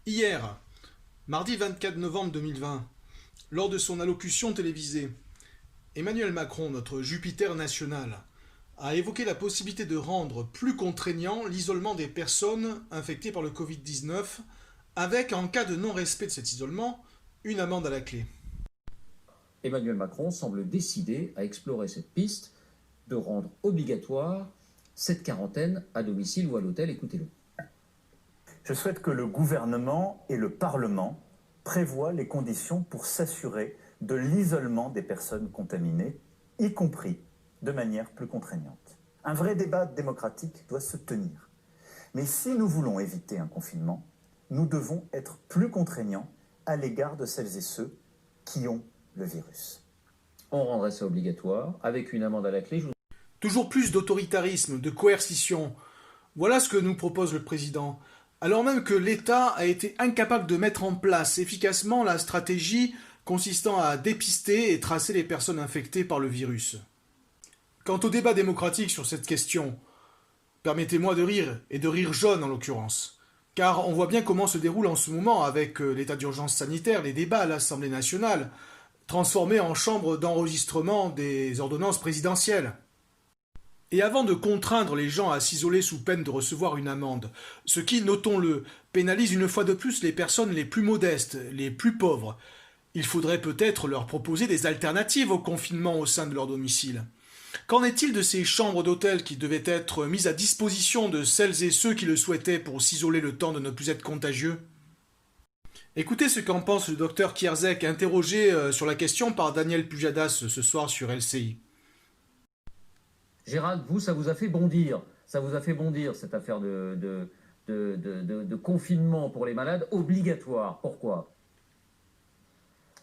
Hier, mardi 24 novembre 2020, lors de son allocution télévisée, Emmanuel Macron, notre Jupiter national, a évoqué la possibilité de rendre plus contraignant l'isolement des personnes infectées par le Covid-19, avec, en cas de non-respect de cet isolement, une amende à la clé. Emmanuel Macron semble décidé à explorer cette piste de rendre obligatoire cette quarantaine à domicile ou à l'hôtel. Écoutez-le. Je souhaite que le gouvernement et le Parlement prévoient les conditions pour s'assurer de l'isolement des personnes contaminées, y compris de manière plus contraignante. Un vrai débat démocratique doit se tenir. Mais si nous voulons éviter un confinement, nous devons être plus contraignants à l'égard de celles et ceux qui ont le virus. On rendrait ça obligatoire avec une amende à la clé. Toujours plus d'autoritarisme, de coercition. Voilà ce que nous propose le président, alors même que l'État a été incapable de mettre en place efficacement la stratégie consistant à dépister et tracer les personnes infectées par le virus. Quant au débat démocratique sur cette question, permettez-moi de rire, et de rire jaune en l'occurrence, car on voit bien comment se déroule en ce moment avec l'état d'urgence sanitaire, les débats à l'Assemblée nationale, transformés en chambre d'enregistrement des ordonnances présidentielles. Et avant de contraindre les gens à s'isoler sous peine de recevoir une amende, ce qui, notons-le, pénalise une fois de plus les personnes les plus modestes, les plus pauvres, il faudrait peut-être leur proposer des alternatives au confinement au sein de leur domicile. Qu'en est-il de ces chambres d'hôtel qui devaient être mises à disposition de celles et ceux qui le souhaitaient pour s'isoler le temps de ne plus être contagieux? Écoutez ce qu'en pense le docteur Kierzek, interrogé sur la question par Daniel Pujadas ce soir sur LCI. Gérald, vous, ça vous a fait bondir. Ça vous a fait bondir, cette affaire de confinement pour les malades obligatoire. Pourquoi ?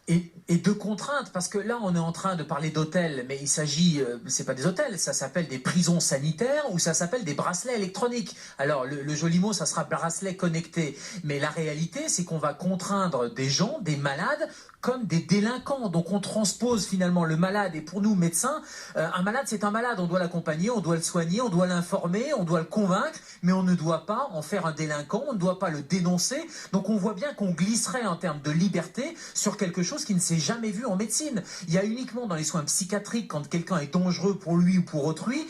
Et de contraintes, parce que là on est en train de parler d'hôtels, mais il s'agit, c'est pas des hôtels, ça s'appelle des prisons sanitaires ou ça s'appelle des bracelets électroniques. Alors le joli mot ça sera bracelet connecté, mais la réalité c'est qu'on va contraindre des gens, des malades, comme des délinquants. Donc on transpose finalement le malade, et pour nous médecins, un malade c'est un malade, on doit l'accompagner, on doit le soigner, on doit l'informer, on doit le convaincre, mais on ne doit pas en faire un délinquant, on ne doit pas le dénoncer. Donc on voit bien qu'on glisserait en termes de liberté sur quelque chose qui ne s'est jamais vu en médecine. Il y a uniquement dans les soins psychiatriques, quand quelqu'un est dangereux pour lui ou pour autrui,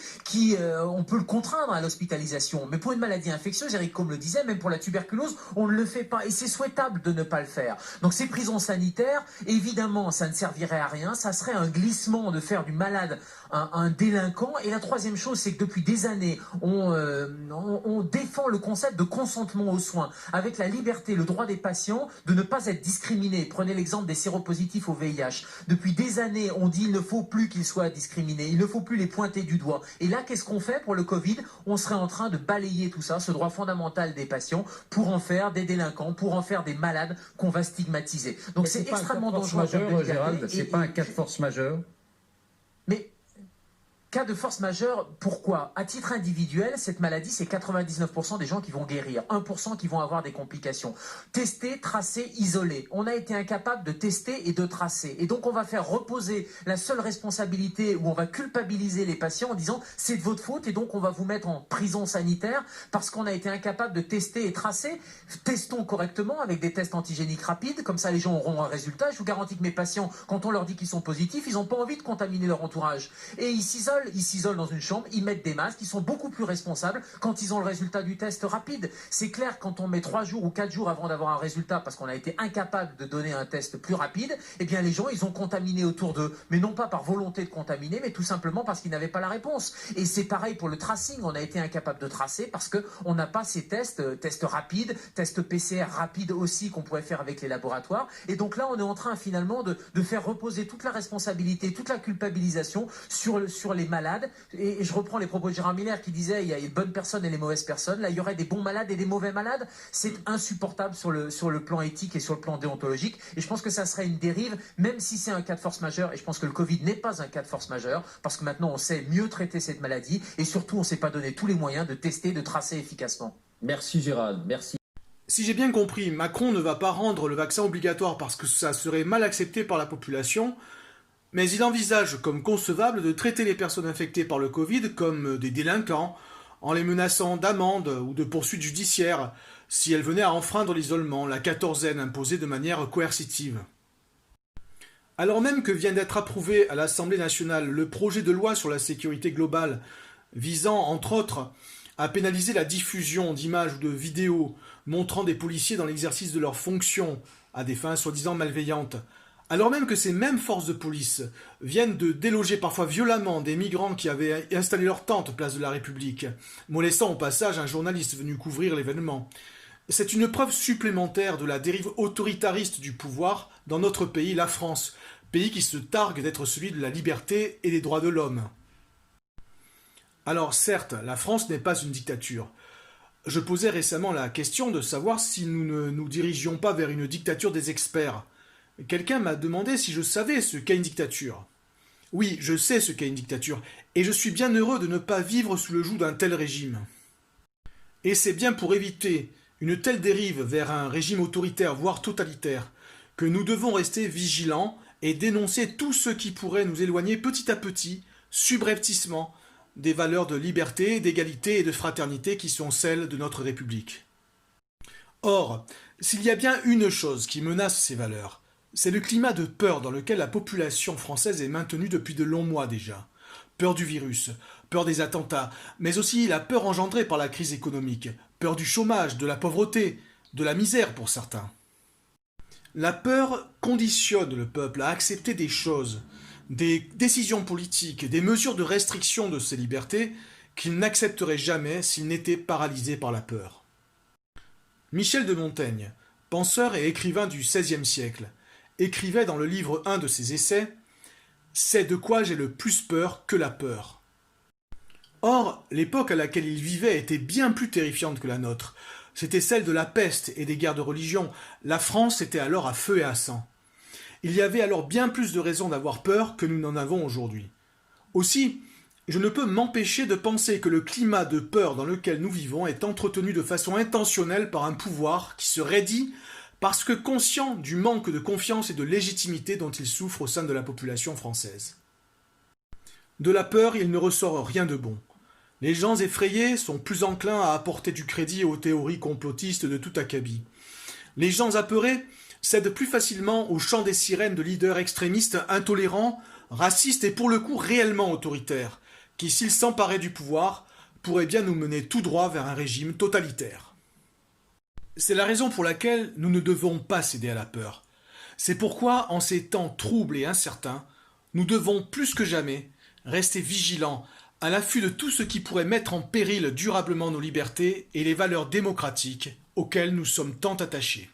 on peut le contraindre à l'hospitalisation. Mais pour une maladie infectieuse, Eric Combe le disait, même pour la tuberculose, on ne le fait pas. Et c'est souhaitable de ne pas le faire. Donc ces prisons sanitaires, évidemment, ça ne servirait à rien. Ça serait un glissement de faire du malade un délinquant. Et la troisième chose, c'est que depuis des années, on défend le concept de consentement aux soins, avec la liberté, le droit des patients de ne pas être discriminés. Prenez l'exemple des séropositifs au VIH. Depuis des années, on dit il ne faut plus qu'ils soient discriminés, il ne faut plus les pointer du doigt. Et là, qu'est-ce qu'on fait pour le Covid? On serait en train de balayer tout ça, ce droit fondamental des patients, pour en faire des délinquants, pour en faire des malades qu'on va stigmatiser. Donc c'est extrêmement dangereux. Gérald, c'est pas un cas de force majeure. Mais cas de force majeure, pourquoi? À titre individuel, cette maladie, c'est 99% des gens qui vont guérir, 1% qui vont avoir des complications. Tester, tracer, isoler. On a été incapable de tester et de tracer. Et donc, on va faire reposer la seule responsabilité, où on va culpabiliser les patients en disant « c'est de votre faute » et donc on va vous mettre en prison sanitaire parce qu'on a été incapable de tester et tracer. Testons correctement avec des tests antigéniques rapides, comme ça les gens auront un résultat. Je vous garantis que mes patients, quand on leur dit qu'ils sont positifs, ils n'ont pas envie de contaminer leur entourage. Et ils s'isolent dans une chambre, ils mettent des masques, ils sont beaucoup plus responsables quand ils ont le résultat du test rapide. C'est clair, quand on met 3 jours ou 4 jours avant d'avoir un résultat parce qu'on a été incapable de donner un test plus rapide, eh bien les gens, ils ont contaminé autour d'eux. Mais non pas par volonté de contaminer, mais tout simplement parce qu'ils n'avaient pas la réponse. Et c'est pareil pour le tracing, on a été incapable de tracer parce qu'on n'a pas ces tests rapides, tests PCR rapides aussi qu'on pourrait faire avec les laboratoires. Et donc là, on est en train finalement de faire reposer toute la responsabilité, toute la culpabilisation sur les malades. Et je reprends les propos de Gérard Miller qui disait il y a les bonnes personnes et les mauvaises personnes. Là, il y aurait des bons malades et des mauvais malades. C'est insupportable sur le plan éthique et sur le plan déontologique. Et je pense que ça serait une dérive, même si c'est un cas de force majeure. Et je pense que le Covid n'est pas un cas de force majeure, parce que maintenant, on sait mieux traiter cette maladie. Et surtout, on ne s'est pas donné tous les moyens de tester, de tracer efficacement. Merci Gérald, merci. Si j'ai bien compris, Macron ne va pas rendre le vaccin obligatoire parce que ça serait mal accepté par la population, mais il envisage comme concevable de traiter les personnes infectées par le Covid comme des délinquants, en les menaçant d'amende ou de poursuites judiciaires si elles venaient à enfreindre l'isolement, la quatorzaine imposée de manière coercitive. Alors même que vient d'être approuvé à l'Assemblée nationale le projet de loi sur la sécurité globale visant, entre autres, à pénaliser la diffusion d'images ou de vidéos montrant des policiers dans l'exercice de leurs fonctions à des fins soi-disant malveillantes, alors même que ces mêmes forces de police viennent de déloger parfois violemment des migrants qui avaient installé leur tente place de la République, molestant au passage un journaliste venu couvrir l'événement. C'est une preuve supplémentaire de la dérive autoritariste du pouvoir dans notre pays, la France, pays qui se targue d'être celui de la liberté et des droits de l'homme. Alors certes, la France n'est pas une dictature. Je posais récemment la question de savoir si nous ne nous dirigions pas vers une dictature des experts. Quelqu'un m'a demandé si je savais ce qu'est une dictature. Oui, je sais ce qu'est une dictature, et je suis bien heureux de ne pas vivre sous le joug d'un tel régime. Et c'est bien pour éviter une telle dérive vers un régime autoritaire, voire totalitaire, que nous devons rester vigilants et dénoncer tout ce qui pourrait nous éloigner petit à petit, subrepticement, des valeurs de liberté, d'égalité et de fraternité qui sont celles de notre République. Or, s'il y a bien une chose qui menace ces valeurs, c'est le climat de peur dans lequel la population française est maintenue depuis de longs mois déjà. Peur du virus, peur des attentats, mais aussi la peur engendrée par la crise économique, peur du chômage, de la pauvreté, de la misère pour certains. La peur conditionne le peuple à accepter des choses, des décisions politiques, des mesures de restriction de ses libertés qu'il n'accepterait jamais s'il n'était paralysé par la peur. Michel de Montaigne, penseur et écrivain du XVIe siècle, écrivait dans le livre 1 de ses essais « C'est de quoi j'ai le plus peur que la peur ». Or, l'époque à laquelle il vivait était bien plus terrifiante que la nôtre. C'était celle de la peste et des guerres de religion. La France était alors à feu et à sang. Il y avait alors bien plus de raisons d'avoir peur que nous n'en avons aujourd'hui. Aussi, je ne peux m'empêcher de penser que le climat de peur dans lequel nous vivons est entretenu de façon intentionnelle par un pouvoir qui se raidit parce que conscient du manque de confiance et de légitimité dont il souffre au sein de la population française. De la peur, il ne ressort rien de bon. Les gens effrayés sont plus enclins à apporter du crédit aux théories complotistes de tout acabit. Les gens apeurés cèdent plus facilement au chant des sirènes de leaders extrémistes intolérants, racistes et pour le coup réellement autoritaires, qui, s'ils s'emparaient du pouvoir, pourraient bien nous mener tout droit vers un régime totalitaire. C'est la raison pour laquelle nous ne devons pas céder à la peur. C'est pourquoi, en ces temps troubles et incertains, nous devons plus que jamais rester vigilants à l'affût de tout ce qui pourrait mettre en péril durablement nos libertés et les valeurs démocratiques auxquelles nous sommes tant attachés.